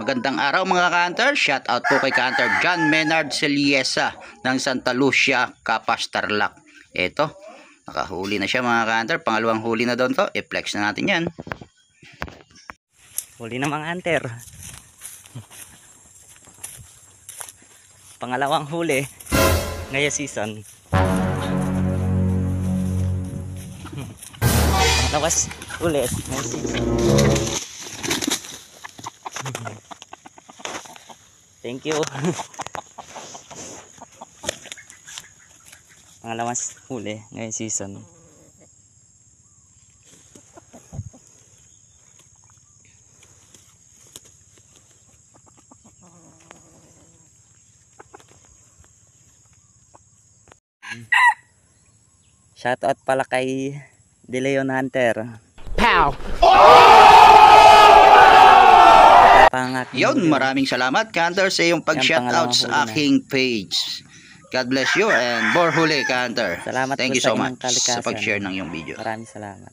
Magandang araw mga ka-hunter. Shout out po kay ka-hunter John Menard Celiesa ng Santa Lucia, Capas, Tarlac. Ito, nakahuli na siya mga ka-hunter. Pangalawang huli na doon to. I-flex na natin yan. Huli na mga hunter. Pangalawang huli ngayong season. Pangalawas huli ngayong season. Thank you. Pangalawas huli ngayong season. Shoutout pala kay De Leon Hunter. Pow! Yun, maraming salamat ka-hunter sa iyong pag-shoutout sa aking page. God bless you and more huli ka-hunter. Salamat Thank po you so sa inyong much sa kalikasan. pag-share ng iyong video. Maraming salamat.